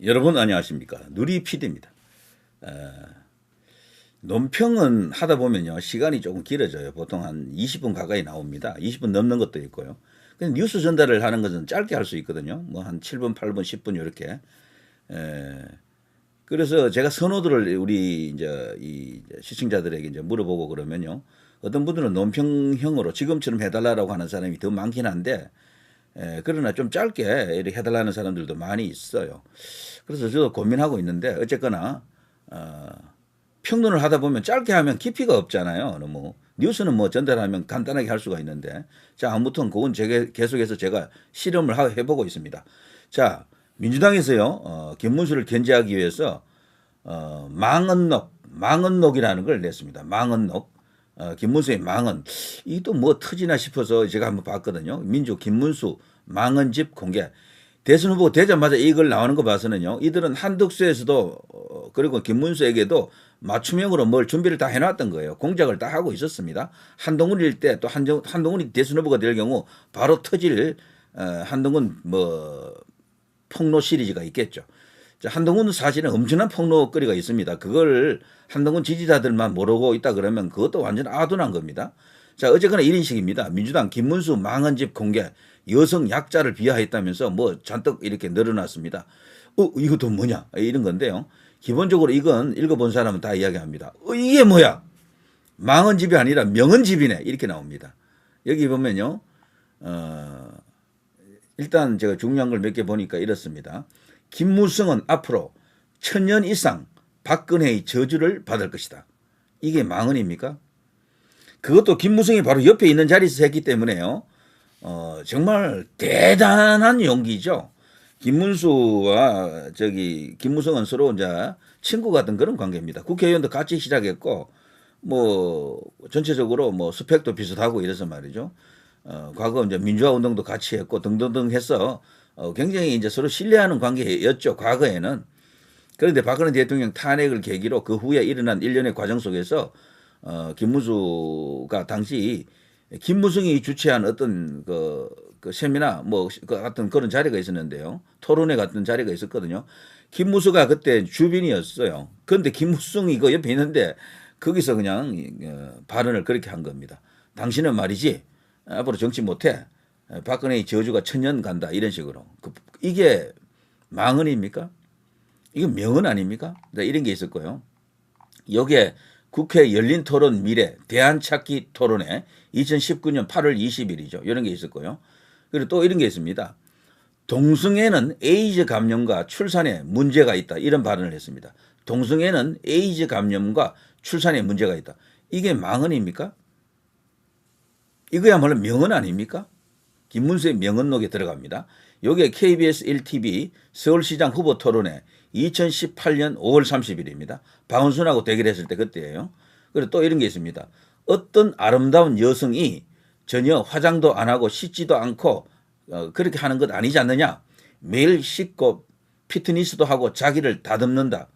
여러분 안녕하십니까. 누리 PD입니다. 논평은 하다 보면요. 시간이 조금 길어져요. 보통 한 20분 가까이 나옵니다. 20분 넘는 것도 있고요. 근데 뉴스 전달을 하는 것은 짧게 할 수 있거든요. 뭐 한 7분, 8분, 10분 이렇게. 그래서 제가 선호도를 우리 이제 이 시청자들에게 이제 물어보고 그러면요. 어떤 분들은 논평형으로 지금처럼 해달라고 하는 사람이 더 많긴 한데, 그러나 좀 짧게 이렇게 해달라는 사람들도 많이 있어요. 그래서 저도 고민하고 있는데 어쨌거나 평론을 하다 보면 짧게 하면 깊이가 없잖아요. 너무 뉴스는 뭐 전달하면 간단하게 할 수가 있는데, 자 아무튼 그건 계속해서 제가 실험을 해보고 있습니다. 자 민주당에서요 김문수를 견제하기 위해서 망언록이라는 걸 냈습니다. 망언록. 김문수의 망언. 이 또 뭐 터지나 싶어서 제가 한번 봤거든요. 민주 김문수 망언집 공개. 대선 후보 되자마자 이걸 나오는 거 봐서는요. 이들은 한덕수에서도 그리고 김문수에게도 맞춤형으로 뭘 준비를 다 해놨던 거예요. 공작을 다 하고 있었습니다. 한동훈일 때 또 한동훈이 대선 후보가 될 경우 바로 터질 한동훈 뭐 폭로 시리즈가 있겠죠. 한동훈은 사실은 엄청난 폭로거리가 있습니다. 그걸 한동훈 지지자들만 모르고 있다 그러면 그것도 완전 아둔한 겁니다. 자, 어쨌거나 이런 식입니다. 민주당 김문수 망언집 공개, 여성 약자를 비하했다면서 뭐 잔뜩 이렇게 늘어났습니다. 이것도 뭐냐? 이런 건데요. 기본적으로 이건 읽어본 사람은 다 이야기합니다. 이게 뭐야? 망언집이 아니라 명언집이네. 이렇게 나옵니다. 여기 보면요. 일단 제가 중요한 걸 몇 개 보니까 이렇습니다. 김무성은 앞으로 1000년 이상 박근혜의 저주를 받을 것이다. 이게 망언입니까? 그것도 김무성이 바로 옆에 있는 자리에서 했기 때문에요. 정말 대단한 용기죠. 김문수와 김무성은 서로 이제 친구 같은 그런 관계입니다. 국회의원도 같이 시작했고, 뭐 전체적으로 뭐 스펙도 비슷하고 이래서 말이죠. 과거 이제 민주화 운동도 같이 했고 등등등 해서 굉장히 이제 서로 신뢰하는 관계였죠. 과거에는. 그런데 박근혜 대통령 탄핵을 계기로 그 후에 일어난 일련의 과정 속에서 김문수가 당시 김무성이 주최한 어떤 그 세미나 뭐 같은 그런 자리가 있었는데요. 토론회 같은 자리가 있었거든요. 김무수가 그때 주빈이었어요. 그런데 김무성이 그 옆에 있는데 거기서 그냥 발언을 그렇게 한 겁니다. 당신은 말이지 앞으로 정치 못해. 박근혜의 저주가 1000년 간다. 이런 식으로. 이게 망언입니까? 이건 명언 아닙니까? 이런 게 있었고요. 여기에 국회 열린 토론 미래 대안찾기 토론회 2019년 8월 20일이죠. 이런 게 있었고요. 그리고 또 이런 게 있습니다. 동성애는 에이즈 감염과 출산에 문제가 있다. 이런 발언을 했습니다. 동성애는 에이즈 감염과 출산에 문제가 있다. 이게 망언입니까? 이거야말로 명언 아닙니까? 김문수의 명언록에 들어갑니다. 여기에 KBS 1TV 서울시장 후보 토론회 2018년 5월 30일입니다. 박원순하고 대결했을 때 그때예요. 그리고 또 이런 게 있습니다. 어떤 아름다운 여성이 전혀 화장도 안 하고 씻지도 않고 그렇게 하는 것 아니지 않느냐. 매일 씻고 피트니스도 하고 자기를 다듬는다.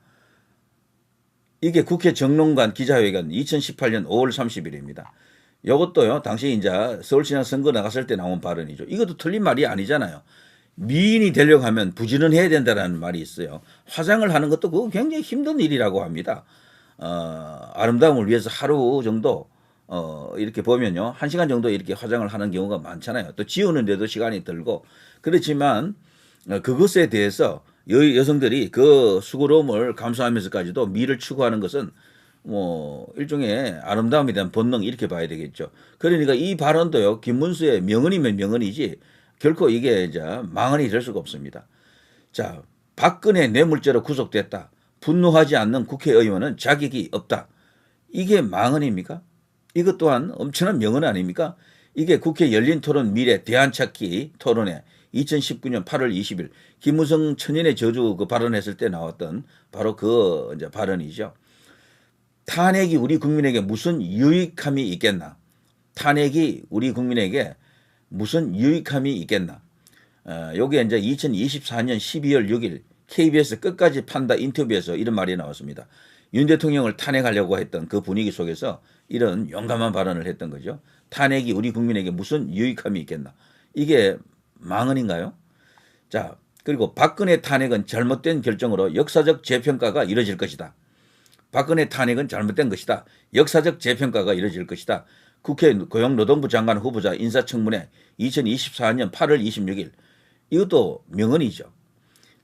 이게 국회 정론관 기자회견 2018년 5월 30일입니다. 이것도요, 당시 이제 서울시장 선거 나갔을 때 나온 발언이죠. 이것도 틀린 말이 아니잖아요. 미인이 되려고 하면 부지런해야 된다는 말이 있어요. 화장을 하는 것도 그거 굉장히 힘든 일이라고 합니다. 아름다움을 위해서 하루 정도, 이렇게 보면요, 1시간 정도 이렇게 화장을 하는 경우가 많잖아요. 또 지우는데도 시간이 들고. 그렇지만, 그것에 대해서 여성들이 그 수고로움을 감수하면서까지도 미를 추구하는 것은 뭐 일종의 아름다움에 대한 본능 이렇게 봐야 되겠죠. 그러니까 이 발언도요. 김문수의 명언이면 명언이지 결코 이게 이제 망언이 될 수가 없습니다. 자, 박근혜 뇌물죄로 구속됐다. 분노하지 않는 국회의원은 자격이 없다. 이게 망언입니까? 이것 또한 엄청난 명언 아닙니까? 이게 국회 열린 토론 미래 대안찾기 토론회 2019년 8월 20일 김무성 천년의 저주 그 발언했을 때 나왔던 바로 그 이제 발언이죠. 탄핵이 우리 국민에게 무슨 유익함이 있겠나? 탄핵이 우리 국민에게 무슨 유익함이 있겠나? 여기에 이제 2024년 12월 6일 KBS 끝까지 판다 인터뷰에서 이런 말이 나왔습니다. 윤 대통령을 탄핵하려고 했던 그 분위기 속에서 이런 용감한 발언을 했던 거죠. 탄핵이 우리 국민에게 무슨 유익함이 있겠나? 이게 망언인가요? 자, 그리고 박근혜 탄핵은 잘못된 결정으로 역사적 재평가가 이뤄질 것이다. 박근혜 탄핵은 잘못된 것이다. 역사적 재평가가 이뤄질 것이다. 국회 고용노동부 장관 후보자 인사청문회 2024년 8월 26일. 이것도 명언이죠.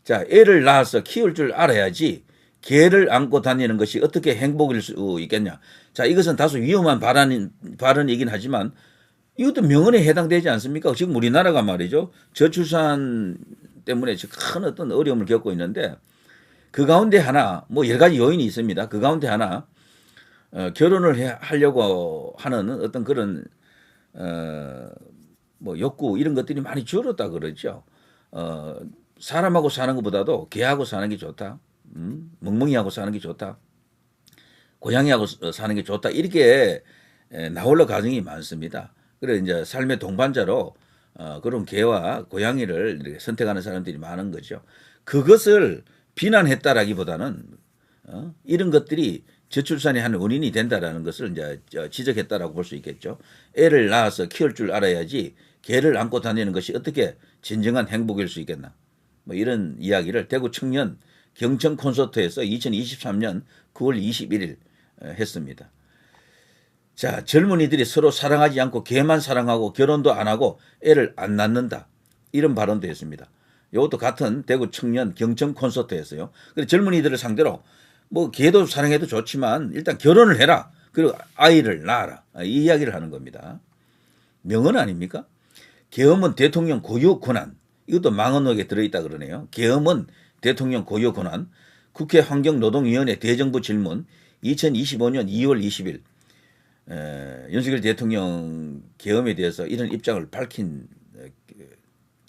자, 애를 낳아서 키울 줄 알아야지 개를 안고 다니는 것이 어떻게 행복일 수 있겠냐. 자, 이것은 다소 위험한 발언이긴 하지만 이것도 명언에 해당되지 않습니까? 지금 우리나라가 말이죠. 저출산 때문에 큰 어떤 어려움을 겪고 있는데 그 가운데 하나 뭐 여러 가지 요인이 있습니다. 그 가운데 하나 결혼을 하려고 하는 어떤 그런 뭐 욕구 이런 것들이 많이 줄었다 그러죠. 사람하고 사는 것보다도 개하고 사는 게 좋다. 멍멍이하고 사는 게 좋다. 고양이하고 사는 게 좋다. 이렇게 나홀로 가정이 많습니다. 그래 이제 삶의 동반자로 그런 개와 고양이를 이렇게 선택하는 사람들이 많은 거죠. 그것을 비난했다라기보다는 이런 것들이 저출산의 한 원인이 된다라는 것을 이제 지적했다라고 볼 수 있겠죠. 애를 낳아서 키울 줄 알아야지 개를 안고 다니는 것이 어떻게 진정한 행복일 수 있겠나. 뭐 이런 이야기를 대구 청년 경청 콘서트에서 2023년 9월 21일 했습니다. 자, 젊은이들이 서로 사랑하지 않고 개만 사랑하고 결혼도 안 하고 애를 안 낳는다. 이런 발언도 했습니다. 이것도 같은 대구 청년 경청 콘서트에서요. 그래서 젊은이들을 상대로 뭐 개도 사랑해도 좋지만 일단 결혼을 해라. 그리고 아이를 낳아라. 이 이야기를 하는 겁니다. 명언 아닙니까? 계엄은 대통령 고유 권한. 이것도 망언록에 들어있다 그러네요. 계엄은 대통령 고유 권한. 국회 환경노동위원회 대정부 질문 2025년 2월 20일 윤석열 대통령 계엄에 대해서 이런 입장을 밝힌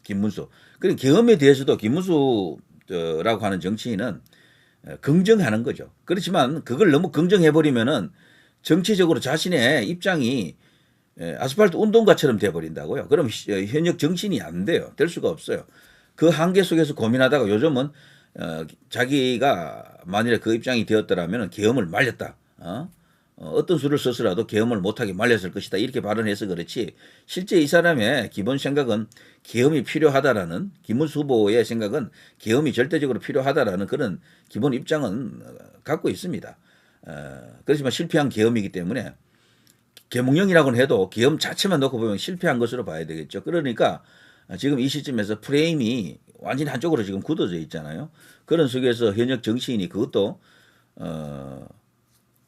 김문수. 그리고 계엄에 대해서도 김문수라고 하는 정치인은 긍정하는 거죠. 그렇지만 그걸 너무 긍정해버리면은 정치적으로 자신의 입장이 아스팔트 운동가처럼 돼버린다고요. 그럼 현역 정치인이 안 돼요. 될 수가 없어요. 그 한계 속에서 고민하다가 요즘은 자기가 만일에 그 입장이 되었더라면 계엄을 말렸다. 어떤 수를 써서라도 계엄을 못하게 말렸을 것이다. 이렇게 발언해서 그렇지 실제 이 사람의 기본 생각은 계엄이 필요하다라는 김문수 후보의 생각은 계엄이 절대적으로 필요하다라는 그런 기본 입장은 갖고 있습니다. 그렇지만 실패한 계엄이기 때문에 계몽령이라고는 해도 계엄 자체만 놓고 보면 실패한 것으로 봐야 되겠죠. 그러니까 지금 이 시점에서 프레임이 완전히 한쪽으로 지금 굳어져 있잖아요. 그런 속에서 현역 정치인이 그것도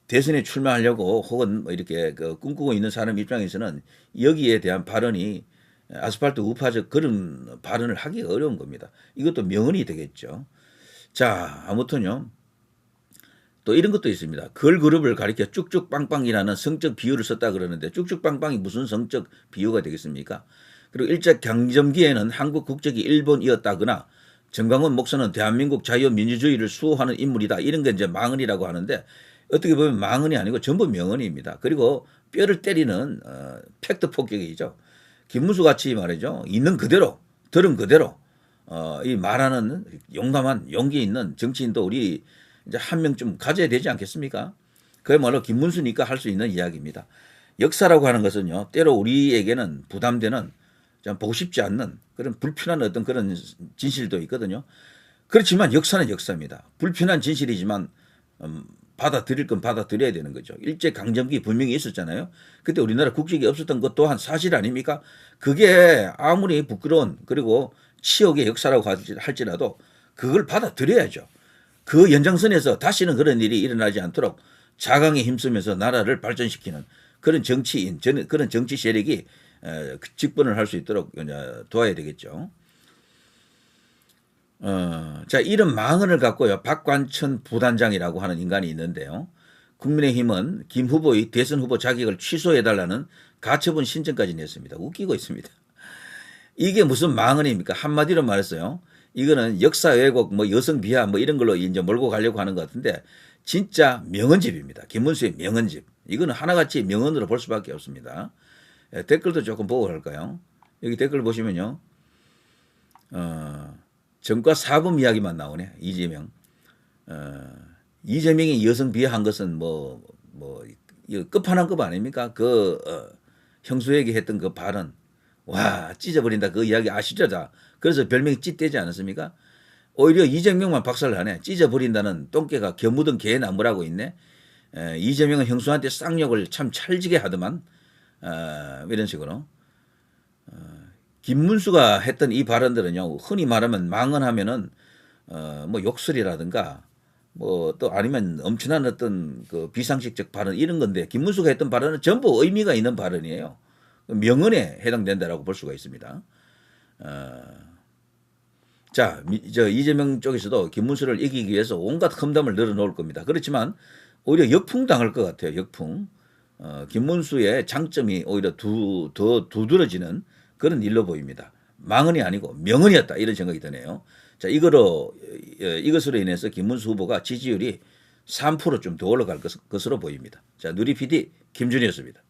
대선에 출마하려고 혹은 뭐 이렇게 꿈꾸고 있는 사람 입장에서는 여기에 대한 발언이 아스팔트 우파적 그런 발언을 하기가 어려운 겁니다. 이것도 명언이 되겠죠. 자, 아무튼요. 또 이런 것도 있습니다. 걸그룹을 가리켜 쭉쭉빵빵이라는 성적 비유를 썼다 그러는데 쭉쭉빵빵이 무슨 성적 비유가 되겠습니까? 그리고 일제 강점기에는 한국 국적이 일본이었다거나 정광훈 목사는 대한민국 자유민주주의를 수호하는 인물이다. 이런 게 이제 망언이라고 하는데 어떻게 보면 망언이 아니고 전부 명언입니다. 그리고 뼈를 때리는 팩트 폭격이죠. 김문수 같이 말이죠. 있는 그대로 들은 그대로 이 말하는 용감한 용기 있는 정치인도 우리 이제 한 명쯤 가져야 되지 않겠습니까? 그야말로 김문수니까 할 수 있는 이야기입니다. 역사라고 하는 것은요. 때로 우리에게는 부담되는 좀 보고 싶지 않는 그런 불편한 어떤 그런 진실도 있거든요. 그렇지만 역사는 역사입니다. 불편한 진실이지만 받아들일 건 받아들여야 되는 거죠. 일제 강점기 분명히 있었잖아요. 그때 우리나라 국적이 없었던 것 또한 사실 아닙니까? 그게 아무리 부끄러운 그리고 치욕의 역사라고 할지라도 그걸 받아들여야죠. 그 연장선에서 다시는 그런 일이 일어나지 않도록 자강에 힘쓰면서 나라를 발전시키는 그런 정치인, 그런 정치 세력이 직분을 할 수 있도록 도와야 되겠죠. 자, 이런 망언을 갖고요. 박관천 부단장이라고 하는 인간이 있는데요. 국민의힘은 김 후보의 대선 후보 자격을 취소해달라는 가처분 신청까지 냈습니다. 웃기고 있습니다. 이게 무슨 망언입니까? 한마디로 말했어요. 이거는 역사 왜곡, 뭐 여성 비하, 뭐 이런 걸로 이제 몰고 가려고 하는 것 같은데 진짜 명언집입니다. 김문수의 명언집. 이거는 하나같이 명언으로 볼 수밖에 없습니다. 댓글도 조금 보고 갈까요? 여기 댓글 보시면요. 전과 사범 이야기만 나오네. 이재명. 이재명이 여성 비하한 것은 이거 끝판왕급 아닙니까? 형수에게 했던 그 발언. 와, 찢어버린다. 그 이야기 아시죠? 다. 그래서 별명이 찢대지 않았습니까? 오히려 이재명만 박살나네. 찢어버린다는 똥개가 겨묻은 개 나무라고 있네. 이재명은 형수한테 쌍욕을 참 찰지게 하더만. 이런 식으로. 김문수가 했던 이 발언들은요, 흔히 말하면 망언하면은 뭐 욕설이라든가 뭐 또 아니면 엄청난 어떤 그 비상식적 발언 이런 건데, 김문수가 했던 발언은 전부 의미가 있는 발언이에요. 명언에 해당된다라고 볼 수가 있습니다. 자, 저 이재명 쪽에서도 김문수를 이기기 위해서 온갖 험담을 늘어놓을 겁니다. 그렇지만 오히려 역풍 당할 것 같아요. 역풍. 김문수의 장점이 오히려 더 두드러지는 그런 일로 보입니다. 망언이 아니고 명언이었다, 이런 생각이 드네요. 자, 이것으로 인해서 김문수 후보가 지지율이 3%좀 더 올라갈 것으로 보입니다. 자, 누리 PD 김준이었습니다.